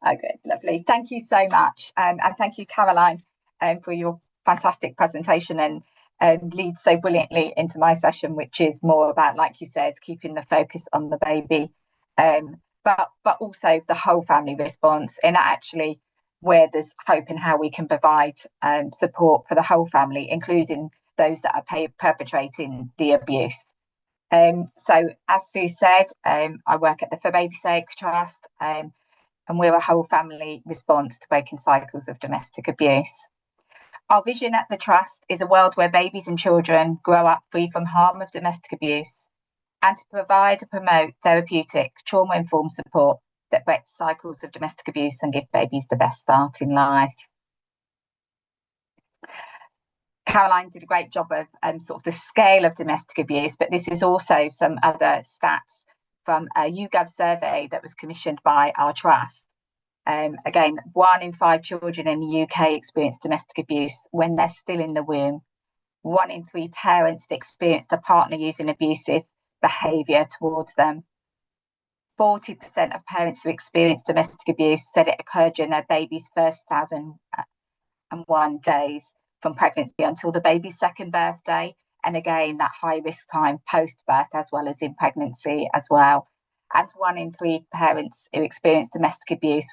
Okay, lovely. Thank you so much. And thank you, Caroline, for your fantastic presentation and leads so brilliantly into my session, which is more about, like you said, keeping the focus on the baby, but also the whole family response, and actually where there's hope and how we can provide support for the whole family, including those that are perpetrating the abuse. So as Sue said, I work at the For Baby's Sake Trust, and we're a whole family response to breaking cycles of domestic abuse. Our vision at the Trust is a world where babies and children grow up free from harm of domestic abuse, and to provide and promote therapeutic, trauma-informed support that breaks cycles of domestic abuse and give babies the best start in life. Caroline did a great job of sort of the scale of domestic abuse, but this is also some other stats from a YouGov survey that was commissioned by our trust. Again, 1 in 5 children in the UK experience domestic abuse when they're still in the womb. 1 in 3 parents have experienced a partner using abusive behaviour towards them. 40% of parents who experienced domestic abuse said it occurred during their baby's first 1,001 days from pregnancy until the baby's second birthday. And again, that high risk time post-birth as well as in pregnancy as well. And 1 in 3 parents who experienced domestic abuse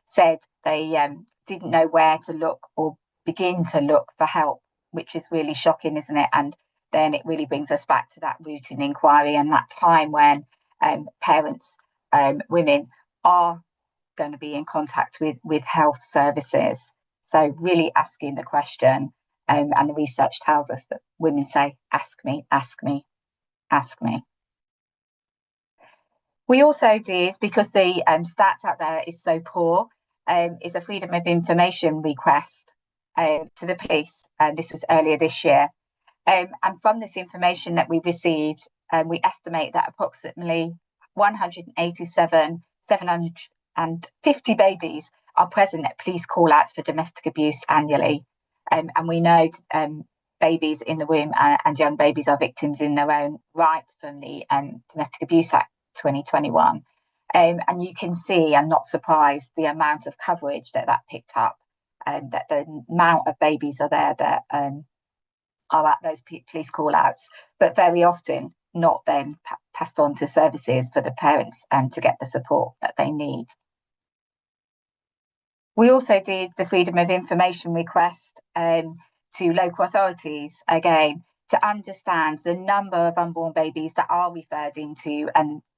said they didn't know where to look or begin to look for help, which is really shocking, isn't it? And then it really brings us back to that routine inquiry and that time when parents, women are going to be in contact with health services. So really asking the question, and the research tells us that women say, ask me, ask me, ask me. We also did, because the stats out there is so poor, is a freedom of information request to the police, and this was earlier this year. And from this information that we received, we estimate that approximately 750 babies are present at police call-outs for domestic abuse annually. And we know babies in the womb and young babies are victims in their own right from the Domestic Abuse Act 2021. And you can see, I'm not surprised, the amount of coverage that picked up, that the amount of babies are there that are at those police call-outs, but very often not then passed on to services for the parents to get the support that they need. We also did the freedom of information request to local authorities, again, to understand the number of unborn babies that are referred into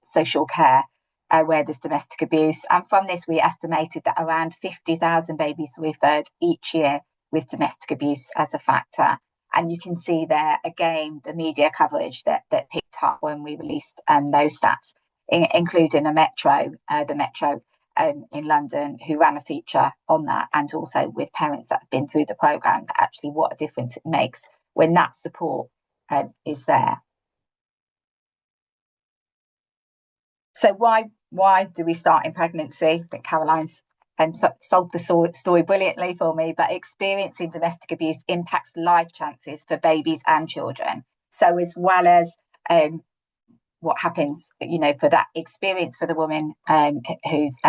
social care where there's domestic abuse. And from this, we estimated that around 50,000 babies were referred each year with domestic abuse as a factor. And you can see there, again, the media coverage that picked up when we released those stats, including the Metro in London, who ran a feature on that, and also with parents that have been through the programme, that actually what a difference it makes when that support is there. So why do we start in pregnancy? I think Caroline's solved the story brilliantly for me, but experiencing domestic abuse impacts life chances for babies and children. So as well as what happens, for that experience for the woman who's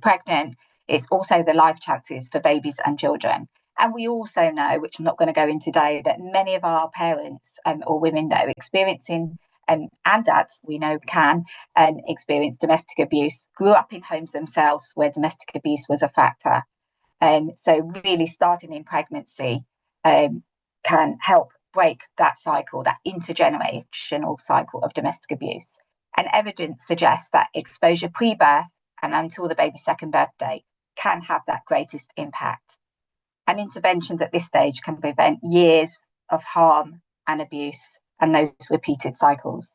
pregnant, it's also the life chances for babies and children. And we also know, which I'm not going to go into today, that many of our parents or women know experiencing and dads we know can experience domestic abuse, grew up in homes themselves where domestic abuse was a factor. So really starting in pregnancy can help break that cycle, that intergenerational cycle of domestic abuse. And evidence suggests that exposure pre-birth and until the baby's second birthday can have that greatest impact. And interventions at this stage can prevent years of harm and abuse and those repeated cycles.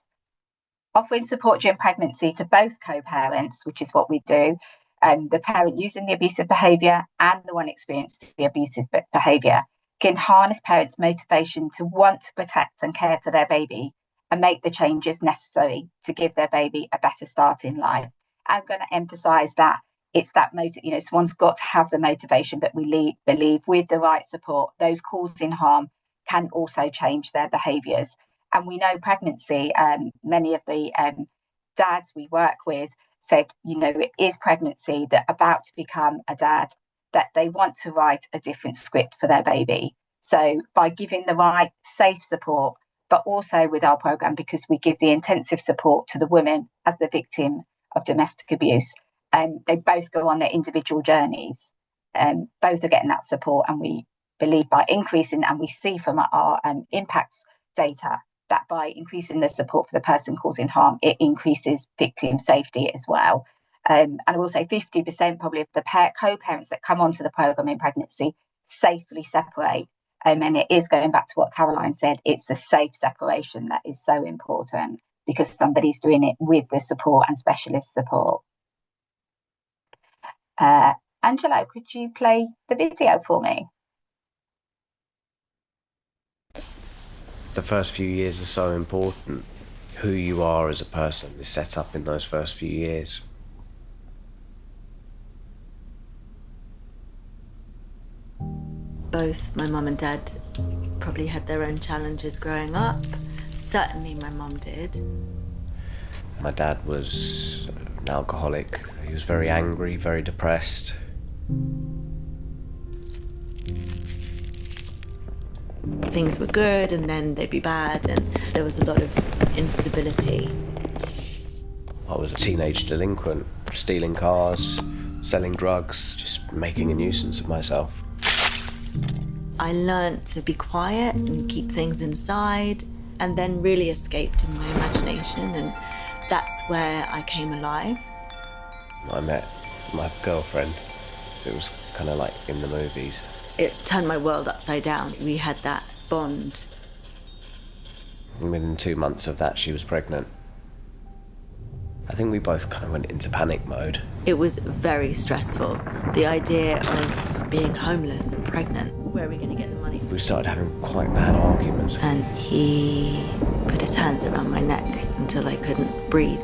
Offering support during pregnancy to both co-parents, which is what we do, the parent using the abusive behaviour and the one experiencing the abusive behaviour, can harness parents' motivation to want to protect and care for their baby and make the changes necessary to give their baby a better start in life. I'm going to emphasise that it's that someone's got to have the motivation, but we believe with the right support, those causing harm can also change their behaviours. And we know pregnancy, many of the dads we work with said, it is pregnancy, that about to become a dad, that they want to write a different script for their baby. So by giving the right safe support, but also with our programme, because we give the intensive support to the women as the victim of domestic abuse, they both go on their individual journeys. Both are getting that support, and we believe by increasing, and we see from our impacts data, that by increasing the support for the person causing harm, it increases victim safety as well. And I will say 50% probably of the co-parents that come onto the programme in pregnancy safely separate. And it is going back to what Caroline said, it's the safe separation that is so important, because somebody's doing it with the support and specialist support. Angelo, could you play the video for me? The first few years are so important. Who you are as a person is set up in those first few years. Both my mum and dad probably had their own challenges growing up. Certainly my mum did. My dad was an alcoholic. He was very angry, very depressed. Things were good and then they'd be bad, and there was a lot of instability. I was a teenage delinquent, stealing cars, selling drugs, just making a nuisance of myself. I learnt to be quiet and keep things inside, and then really escaped in my imagination, and that's where I came alive. I met my girlfriend. It was kind of like in the movies. It turned my world upside down. We had that bond. And within 2 months of that, she was pregnant. I think we both kind of went into panic mode. It was very stressful. The idea of being homeless and pregnant. Where are we going to get the money? We started having quite bad arguments. And he put his hands around my neck until I couldn't breathe.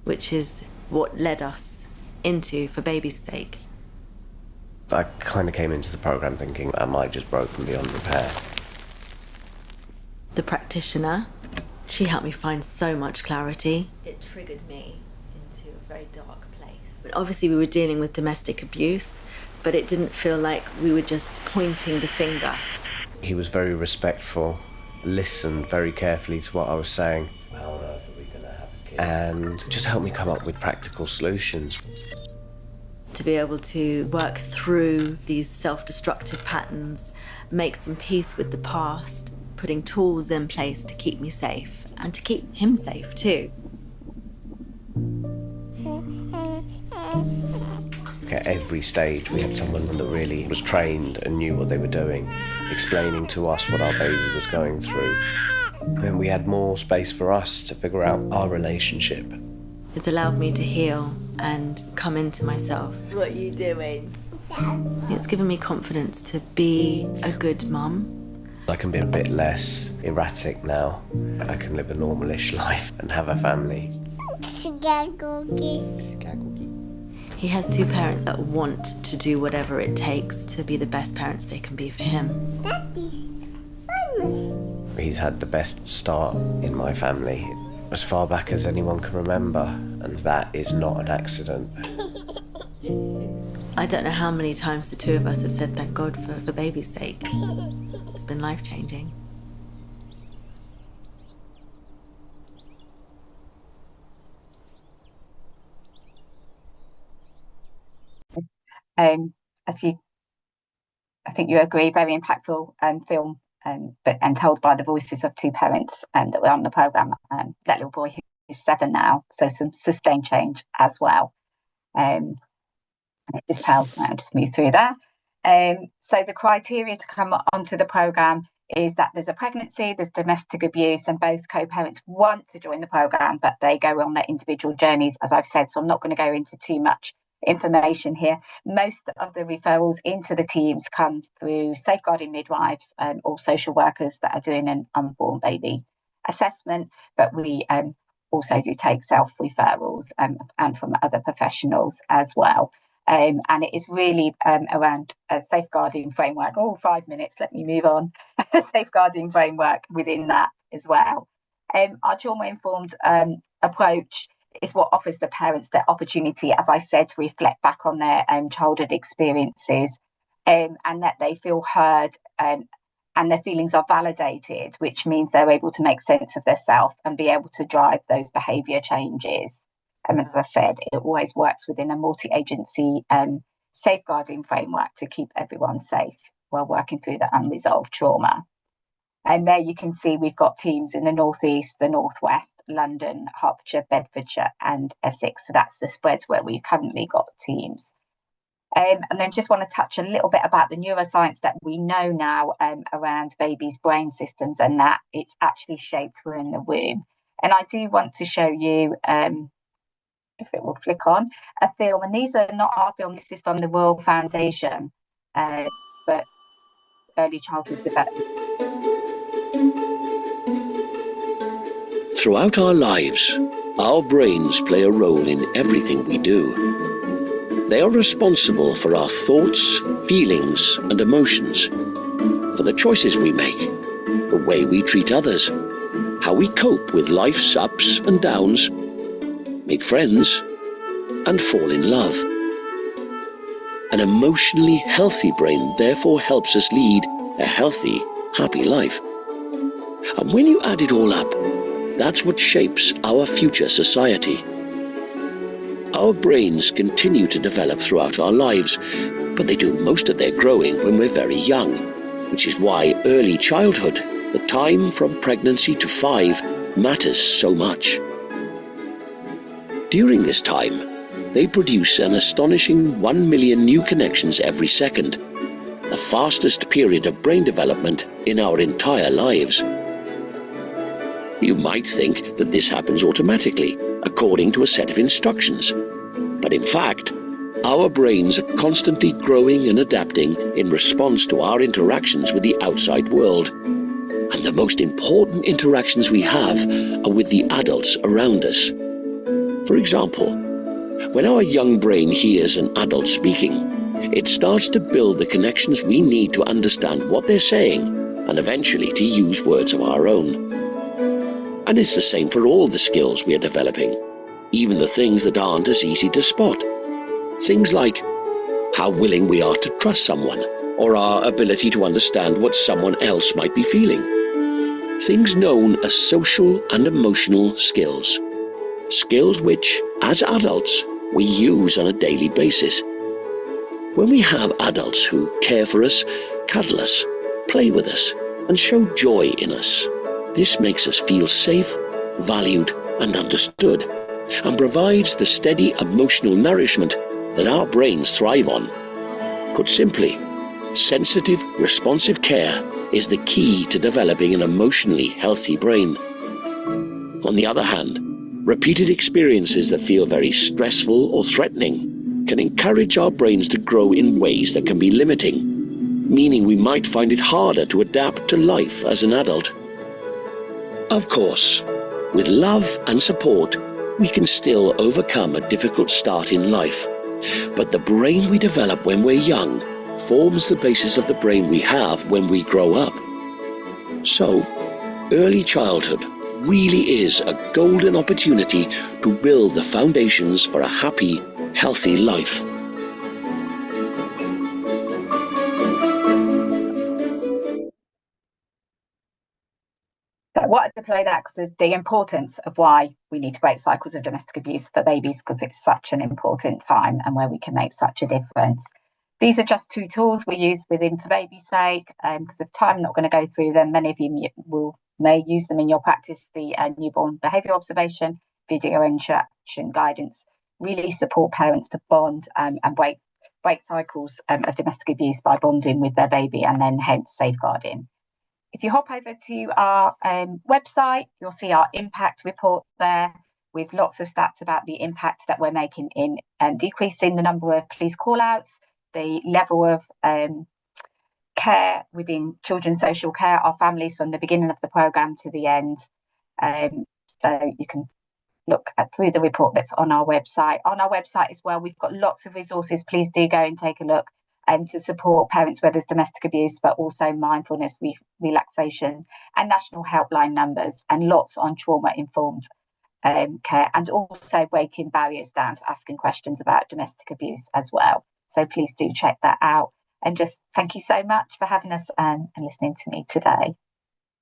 Which is what led us into For Baby's Sake. I kind of came into the programme thinking, am I just broken beyond repair? The practitioner, she helped me find so much clarity. It triggered me into a very dark place. Obviously we were dealing with domestic abuse, but it didn't feel like we were just pointing the finger. He was very respectful, listened very carefully to what I was saying. How on earth are we going to have a kid? And just helped me come up with practical solutions. To be able to work through these self-destructive patterns, make some peace with the past, putting tools in place to keep me safe and to keep him safe too. At every stage we had someone that really was trained and knew what they were doing, explaining to us what our baby was going through. And we had more space for us to figure out our relationship. It's allowed me to heal and come into myself. What are you doing? It's given me confidence to be a good mum. I can be a bit less erratic now. I can live a normalish life and have a family. He has two parents that want to do whatever it takes to be the best parents they can be for him. Daddy, He's had the best start in my family, as far back as anyone can remember, and that is not an accident. I don't know how many times the two of us have said thank God for baby's sake. It's been life-changing. As I think you agree, very impactful film, and told by the voices of two parents that were on the programme. That little boy is 7 now, so some sustained change as well. And it just tells me, I'll just move through there. So the criteria to come onto the programme is that there's a pregnancy, there's domestic abuse, and both co-parents want to join the programme, but they go on their individual journeys, as I've said, so I'm not going to go into too much information here. Most of the referrals into the teams come through safeguarding midwives or social workers that are doing an unborn baby assessment, but we also do take self-referrals and from other professionals as well. And it is really around a safeguarding framework. 5 minutes, let me move on. A safeguarding framework within that as well. Our trauma-informed approach is what offers the parents the opportunity, as I said, to reflect back on their childhood experiences, and that they feel heard, and their feelings are validated, which means they're able to make sense of themselves and be able to drive those behaviour changes. And as I said, it always works within a multi-agency safeguarding framework to keep everyone safe while working through the unresolved trauma. And there you can see we've got teams in the North East, the North West, London, Hertfordshire, Bedfordshire and Essex. So that's the spreads where we've currently got teams. And then just want to touch a little bit about the neuroscience that we know now around babies' brain systems, and that it's actually shaped within the womb. And I do want to show you, if it will flick on, a film. And these are not our film, this is from the Royal Foundation, but early childhood development. Throughout our lives, our brains play a role in everything we do. They are responsible for our thoughts, feelings, and emotions, for the choices we make, the way we treat others, how we cope with life's ups and downs, make friends, and fall in love. An emotionally healthy brain therefore helps us lead a healthy, happy life. And when you add it all up, that's what shapes our future society. Our brains continue to develop throughout our lives, but they do most of their growing when we're very young, which is why early childhood, the time from pregnancy to 5, matters so much. During this time, they produce an astonishing 1 million new connections every second, the fastest period of brain development in our entire lives. You might think that this happens automatically, according to a set of instructions. But in fact, our brains are constantly growing and adapting in response to our interactions with the outside world. And the most important interactions we have are with the adults around us. For example, when our young brain hears an adult speaking, it starts to build the connections we need to understand what they're saying and eventually to use words of our own. And it's the same for all the skills we are developing, even the things that aren't as easy to spot. Things like how willing we are to trust someone, or our ability to understand what someone else might be feeling. Things known as social and emotional skills. Skills which, as adults, we use on a daily basis. When we have adults who care for us, cuddle us, play with us, and show joy in us, this makes us feel safe, valued, and understood, and provides the steady emotional nourishment that our brains thrive on. Put simply, sensitive, responsive care is the key to developing an emotionally healthy brain. On the other hand, repeated experiences that feel very stressful or threatening can encourage our brains to grow in ways that can be limiting, meaning we might find it harder to adapt to life as an adult. Of course, with love and support, we can still overcome a difficult start in life. But the brain we develop when we're young forms the basis of the brain we have when we grow up. So, early childhood really is a golden opportunity to build the foundations for a happy, healthy life. I wanted to play that because of the importance of why we need to break cycles of domestic abuse for babies, because it's such an important time and where we can make such a difference. These are just 2 tools we use within For Baby's Sake. Because of time, I'm not going to go through them. Many of you may use them in your practice. The newborn behaviour observation, video interaction guidance really support parents to bond and break cycles of domestic abuse by bonding with their baby and then hence safeguarding. If you hop over to our website, you'll see our impact report there with lots of stats about the impact that we're making in decreasing the number of police call-outs, the level of care within children's social care, our families from the beginning of the programme to the end. So you can look through the report that's on our website. On our website as well, we've got lots of resources. Please do go and take a look to support parents where there's domestic abuse, but also mindfulness, relaxation, and national helpline numbers, and lots on trauma-informed care, and also breaking barriers down to asking questions about domestic abuse as well. So please do check that out. And just thank you so much for having us and listening to me today.